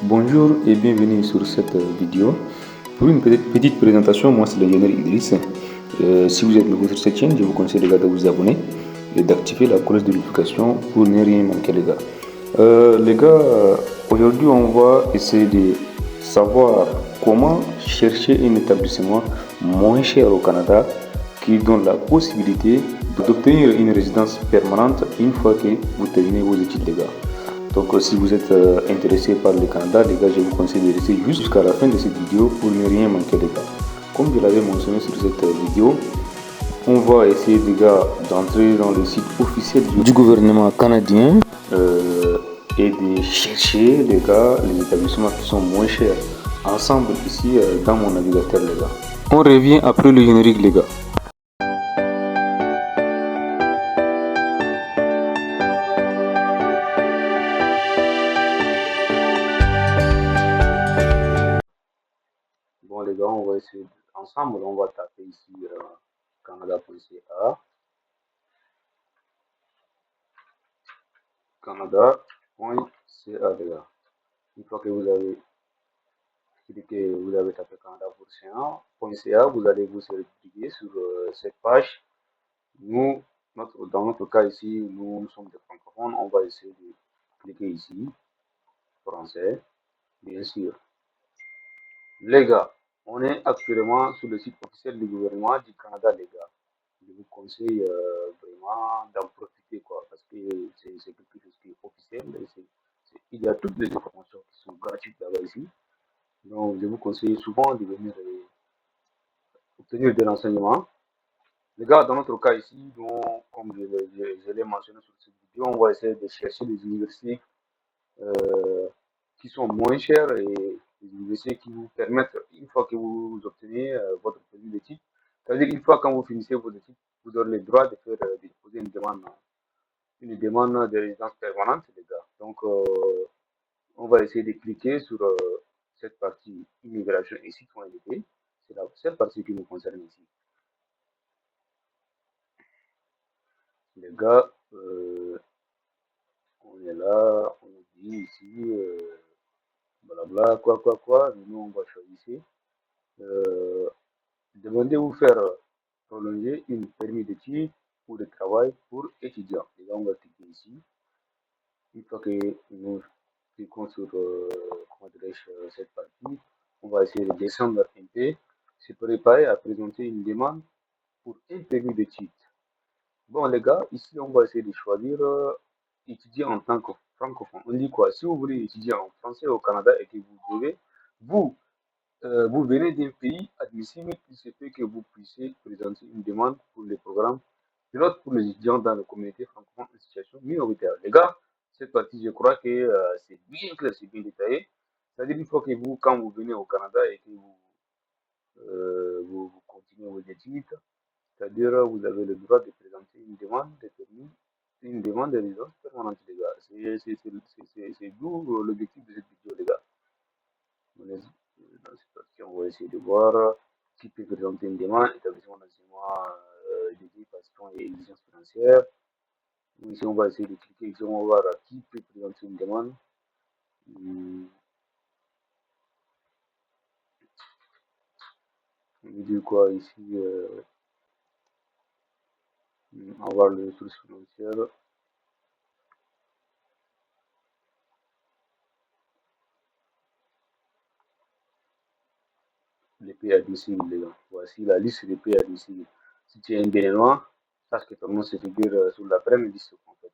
Bonjour et bienvenue sur cette vidéo. Pour une petite présentation, moi c'est l'ingénieur Idriss. Si vous êtes nouveau sur cette chaîne, je vous conseille les gars de vous abonner et d'activer la cloche de notification pour ne rien manquer les gars. Aujourd'hui on va essayer de savoir comment chercher un établissement moins cher au Canada qui donne la possibilité d'obtenir une résidence permanente une fois que vous terminez vos études les gars. Donc si vous êtes intéressé par le Canada, les gars, je vous conseille de rester jusqu'à la fin de cette vidéo pour ne rien manquer les gars. Comme je l'avais mentionné sur cette vidéo, on va essayer les gars d'entrer dans le site officiel du gouvernement canadien et de chercher les gars les établissements qui sont moins chers ensemble ici dans mon navigateur les gars. On revient après le générique les gars. Bon les gars, on va essayer ensemble, on va taper ici canada.ca, canada.ca les gars. Une fois que vous avez cliqué, vous avez tapé canada.ca, vous allez vous cliquer sur cette page. Nous, dans notre cas ici, nous sommes des francophones, on va essayer de cliquer ici, français, bien sûr. Les gars, on est actuellement sur le site officiel du gouvernement du Canada, les gars. Je vous conseille vraiment d'en profiter, quoi, parce que c'est quelque chose qui est officiel. Il y a toutes les informations qui sont gratuites là-bas ici. Donc, je vous conseille souvent de venir obtenir des renseignements. Les gars, dans notre cas ici, donc, comme je l'ai mentionné sur cette vidéo, on va essayer de chercher des universités euh, qui sont moins chères et des universités qui vous permettent, une fois que vous obtenez votre permis d'études, c'est-à-dire une fois quand vous finissez vos études, vous aurez le droit de faire de déposer une demande de résidence permanente, les gars. Donc, on va essayer de cliquer sur cette partie immigration et citoyenneté. C'est la seule partie qui nous concerne ici. Les gars, on est là, on dit ici, blabla, quoi. Nous, on va choisir. Demandez-vous faire prolonger une permis d'études ou de travail pour étudiants. Les gars, on va cliquer ici. Une fois que nous cliquons sur cette partie, on va essayer de descendre un peu, se préparer à présenter une demande pour un permis d'études. Bon, les gars, ici, on va essayer de choisir étudier en tant que francophone. On dit quoi? Si vous voulez étudier en français au Canada et que vous, vous venez d'un pays admissible, il se peut que vous puissiez présenter une demande pour les programmes pilotes pour les étudiants dans la communauté francophone en situation minoritaire. Les gars, cette partie, je crois que c'est bien clair, c'est bien détaillé. C'est-à-dire, une fois que vous, quand vous venez au Canada et que vous continuez vos études, c'est-à-dire, vous avez le droit de présenter une demande de permis, une demande de résidence permanente, les gars. C'est d'où l'objectif de cette vidéo, les gars. Dans cette partie, on va essayer de voir qui peut présenter une demande, établissement d'enseignement dédié passion et exigences financières. Ici, on va essayer de cliquer ici, on va voir qui peut présenter une demande. On veut dire quoi ici on va voir les ressources financières. Les pays admissibles, les gars. Voici la liste des pays admissibles. Si tu es un Béninois, sache que ton nom se figure sur la première liste, en fait.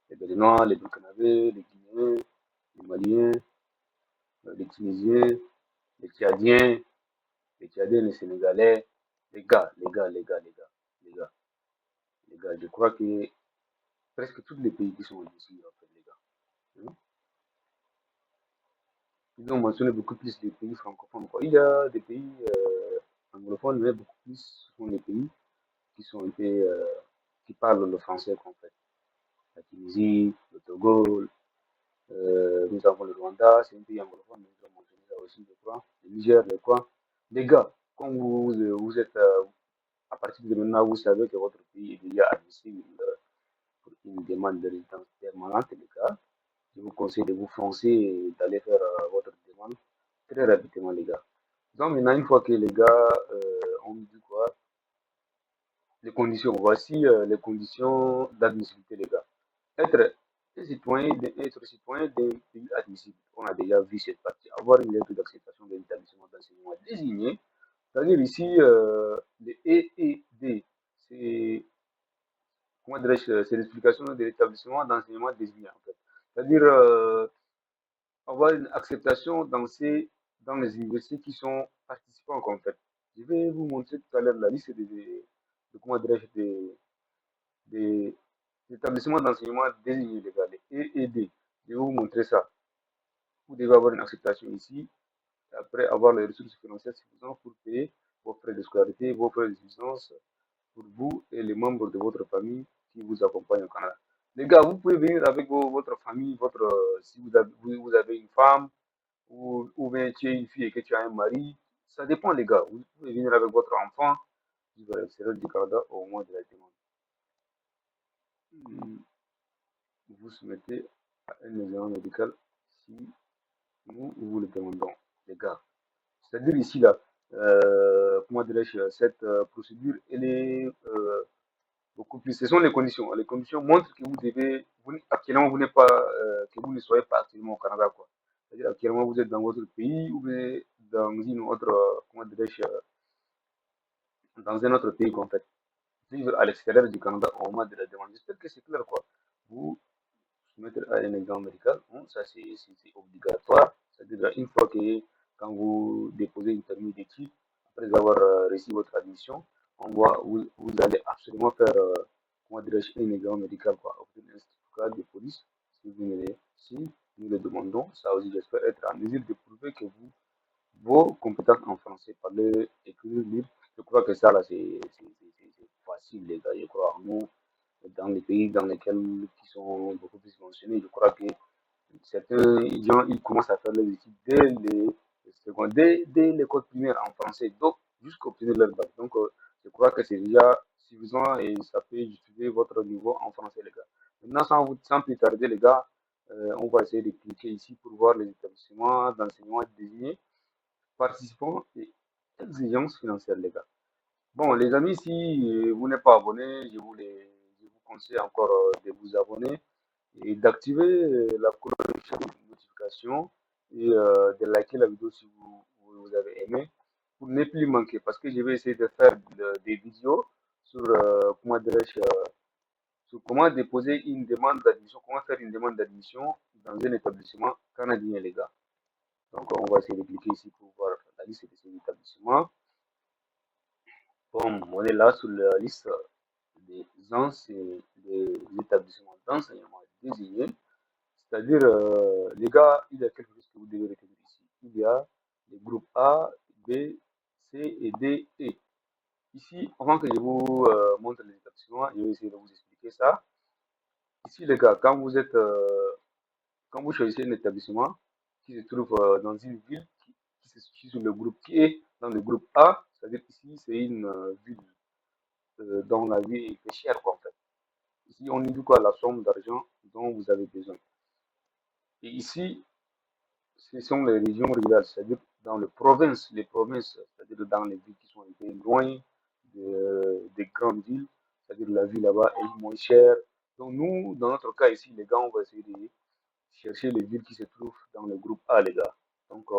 Les Béninois, les Burkinabés, les Guinéens, les Maliens, les Tunisiens, les Tchadiens, les Sénégalais. Les gars, je crois que presque tous les pays qui sont ici, en fait, les gars. Ils ont mentionné beaucoup plus les pays francophones, quoi. Il y a des pays anglophones, mais beaucoup plus ce sont les pays qui sont un peu, qui parlent le français, en fait. La Tunisie, le Togo, nous avons le Rwanda, c'est un pays anglophone, mais nous avons mentionné ça aussi, je crois. Le Niger, le quoi. Les gars, quand vous êtes, à partir de maintenant, vous savez que votre pays est déjà admissible pour une demande de résidence permanente, les gars. Je vous conseille de vous foncer et d'aller faire votre très rapidement, les gars. Donc maintenant, une fois que les gars ont dit quoi, les conditions, voici les conditions d'admissibilité, les gars. Être être citoyen d'un pays admissible. On a déjà vu cette partie. Avoir une lettre d'acceptation de l'établissement d'enseignement désigné. C'est-à-dire ici, les EED, c'est comment dirais-je, c'est l'explication de l'établissement d'enseignement désigné en fait. C'est-à-dire avoir une acceptation dans les universités qui sont participants en fait. Je vais vous montrer tout à l'heure la liste comment dirais-je, des établissements d'enseignement désignés, les gars, les EED. Je vais vous montrer ça. Vous devez avoir une acceptation ici, après avoir les ressources financières suffisantes pour payer vos frais de scolarité, vos frais de subsistance pour vous et les membres de votre famille qui vous accompagnent au Canada. Les gars, vous pouvez venir avec votre famille, si vous avez une femme, ou bien tu es une fille et que tu as un mari. Ça dépend, les gars. Vous pouvez venir avec votre enfant vivre à l'extérieur du Canada au moment de la demande. Vous soumettez à un examen médical si nous vous le demandons, les gars. C'est-à-dire ici, là, comment dirais-je, cette procédure, elle est beaucoup plus. Ce sont les conditions. Les conditions montrent que actuellement, vous n'êtes pas, que vous ne soyez pas actuellement au Canada, quoi. C'est-à-dire, actuellement, vous êtes dans votre pays ou vous êtes dans une autre, comment dirais-je, dans un autre pays, en fait. Vivre à l'extérieur du Canada au moment de la demande. J'espère que c'est clair, quoi. Vous soumettre à un examen médical, hein, ça c'est obligatoire. C'est-à-dire une fois que quand vous déposez une permis d'études, après avoir reçu votre admission, vous allez absolument faire comment dirais-je, un examen médical, quoi, obtenir un certificat de police si nous le demandons. Ça aussi, j'espère être en mesure de prouver que vos compétences en français, parler, écrire, lire, je crois que ça là c'est facile, les gars. Je crois en nous, dans les pays dans lesquels qui sont beaucoup plus mentionnés, je crois que certains gens ils commencent à faire les études dès l'école primaire en français, donc jusqu'à obtenir leur bac. Donc je crois que c'est déjà suffisant et ça peut justifier votre niveau en français, les gars. Maintenant, sans plus tarder, les gars, on va essayer de cliquer ici pour voir les établissements d'enseignement désignés, participants et exigences financières, les gars. Bon, les amis, si vous n'êtes pas abonné, je vous conseille encore de vous abonner et d'activer la cloche de notification et de liker la vidéo si vous avez aimé pour ne plus manquer parce que je vais essayer de faire des vidéos sur comment dirais-je, sur comment déposer une demande d'admission, comment faire une demande d'admission dans un établissement canadien, les gars. Donc, on va essayer de cliquer ici pour voir la liste de ces établissements. Bon, on est là sur la liste des établissements d'enseignement désignés. C'est-à-dire, les gars, il y a quelque chose que vous devez retenir ici. Il y a les groupes A, B, C et D, E. Ici, avant que je vous montre les établissements, je vais essayer de vous expliquer ça. Ici, les gars, quand vous choisissez un établissement qui se trouve dans une ville qui se situe sur le groupe, qui est dans le groupe A, c'est-à-dire ici, c'est une ville dont la vie est chère, quoi, en fait. Ici, on dit quoi la somme d'argent dont vous avez besoin. Et ici, ce sont les régions rurales, c'est-à-dire dans les provinces, c'est-à-dire dans les villes qui sont un peu loin des grandes villes, c'est-à-dire la vie là-bas est moins chère. Donc nous, dans notre cas ici, les gars, on va essayer de chercher les villes qui se trouvent dans le groupe A, les gars. Donc,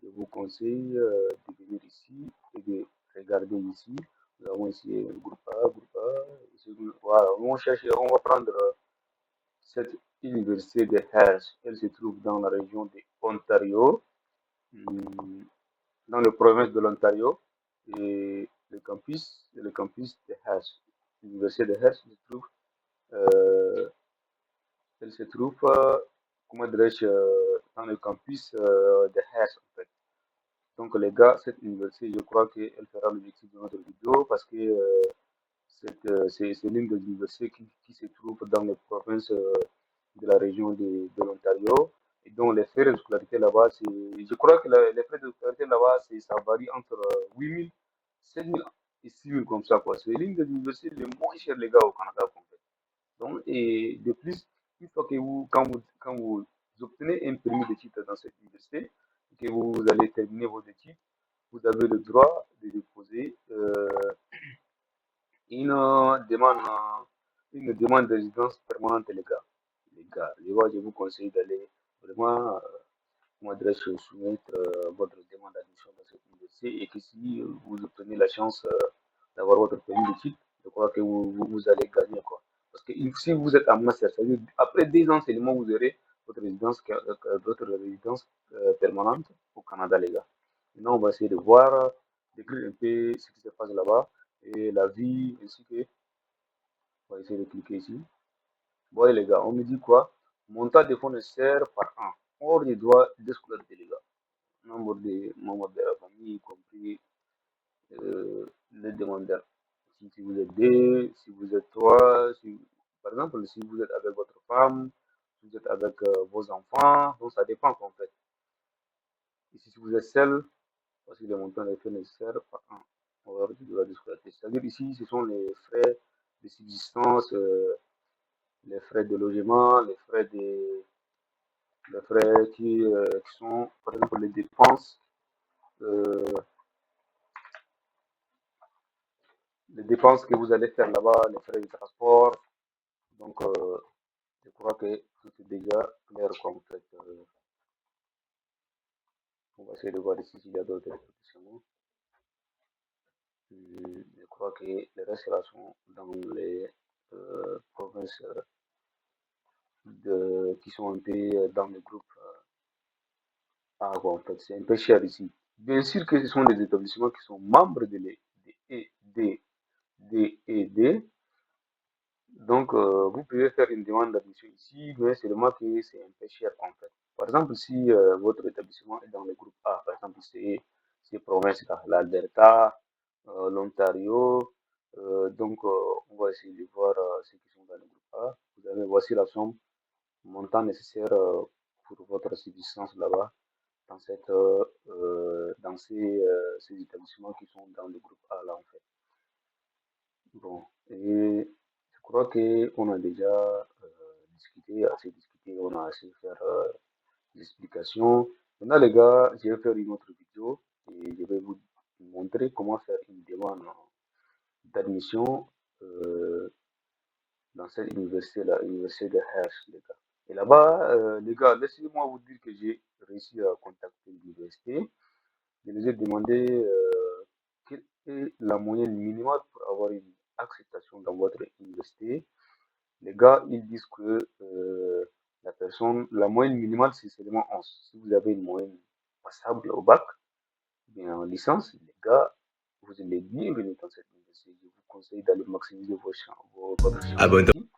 je vous conseille de venir ici et de regarder ici. Nous avons ici le groupe A, groupe A. Voilà, on va prendre cette université de Hearst. Elle se trouve dans la région de Ontario, dans le province de l'Ontario. Et le campus de Hearst. L'université de Hearst euh, elle se trouve comment dirais-je, dans le campus de Hearst, en fait. Donc, les gars, cette université, je crois qu'elle fera l'objectif de notre vidéo parce que c'est l'une des universités qui se trouve dans les provinces de la région de l'Ontario et dont les frais de scolarité là-bas, je crois que les frais de scolarité là-bas, ça varie entre 8 000, 7 000 et 6 000 comme ça, quoi. C'est l'une des universités les moins chères, les gars, au Canada, en fait. Donc, et de plus, une fois que quand vous obtenez un permis de titre dans cette université, que vous allez terminer vos études, vous avez le droit de déposer une demande, une demande de résidence permanente, les gars. Les gars, je vous conseille d'aller vraiment, comment dirais-je, soumettre votre demande d'admission dans cette université et que si vous obtenez la chance d'avoir votre permis d'études, je crois que vous allez gagner, quoi. Parce que si vous êtes en master, c'est-à-dire après 10 ans seulement, vous aurez votre résidence permanente au Canada, les gars. Maintenant, on va essayer de voir, décrire un peu ce qui se passe là-bas et la vie, ainsi que, on va essayer de cliquer ici. Bon, les gars, on me dit quoi? Montant de fonds nécessaires par an, hors des droits de scolarité, les gars. Nombre de membres de la famille, y compris les demandeurs. Si vous êtes deux, si vous êtes trois, par exemple, si vous êtes avec votre femme, si vous êtes avec vos enfants, donc ça dépend en fait. Ici, si vous êtes seul, voici le montant des frais nécessaires par an. On va de la scolarité. C'est-à-dire ici, ce sont les frais de subsistance, les frais de logement, les frais qui sont, par exemple, euh, les dépenses que vous allez faire là-bas, les frais de transport. Donc, je crois que tout est déjà clair comme fait. On va essayer de voir ici s'il y a d'autres explications. Je crois que les restes là sont dans les provinces qui sont un peu dans le groupe A, quoi, en fait. C'est un peu cher ici. Bien sûr que ce sont des établissements qui sont membres de D. Donc, vous pouvez faire une demande d'admission ici, mais seulement que c'est un peu cher en fait. Par exemple, si votre établissement est dans le groupe A, par exemple, c'est ces provinces-là, l'Alberta, l'Ontario, donc on va essayer de voir ceux qui sont dans le groupe A. Vous avez, voici la somme montant nécessaire pour votre subsistance là-bas, dans ces établissements qui sont dans le groupe A là en fait. Bon, et je crois qu'on a déjà assez discuté, on a assez fait des explications. Maintenant, les gars, je vais faire une autre vidéo et je vais vous montrer comment faire une demande d'admission dans cette université-là, l'université de Hersh, les gars. Et là-bas, les gars, laissez-moi vous dire que j'ai réussi à contacter l'université. Je les ai demandé quelle est la moyenne minimale pour avoir une acceptation dans votre université. Les gars, ils disent que la moyenne minimale, c'est seulement 11. Si vous avez une moyenne passable au bac, bien en licence, les gars, vous êtes les bienvenus dans cette université. Je vous conseille d'aller maximiser votre chance Abonne-toi. ici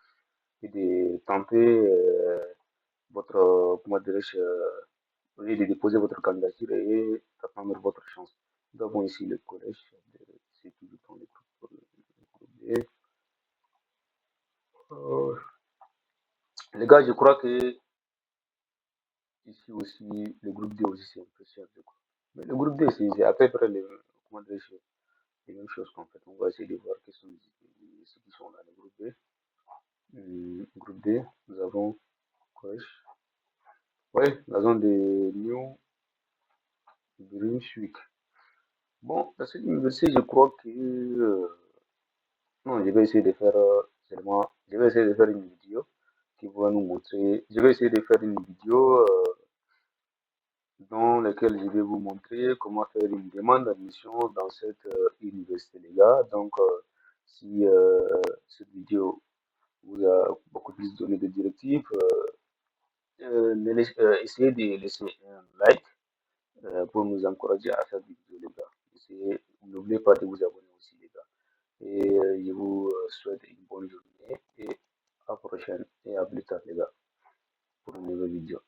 et de tenter comment dirais-je, et de déposer votre candidature et d'attendre votre chance. Nous avons ici le collège de sécurité dans le groupe B. Les gars, je crois que ici aussi, le groupe D aussi, c'est un peu cher. Mais le groupe D, c'est à peu près comment dirais-je, les mêmes choses qu'en fait. On va essayer de voir quels sont ceux qui sont dans le groupe D. Groupe D, nous avons Koch. Oui, la zone de New Brunswick. Bon, dans cette université, je crois que non, je vais essayer de faire seulement, je vais essayer de faire une vidéo qui va nous montrer. Je vais essayer de faire une vidéo dans laquelle je vais vous montrer comment faire une demande d'admission dans cette université, les gars. Donc, si cette vidéo vous a beaucoup plus donné de directives, essayez de laisser un like pour nous encourager à faire des vidéos, les gars. N'oubliez pas de vous abonner aussi, les gars. Et je vous souhaite une bonne journée et à la prochaine et à plus tard, les gars, pour une nouvelle vidéo.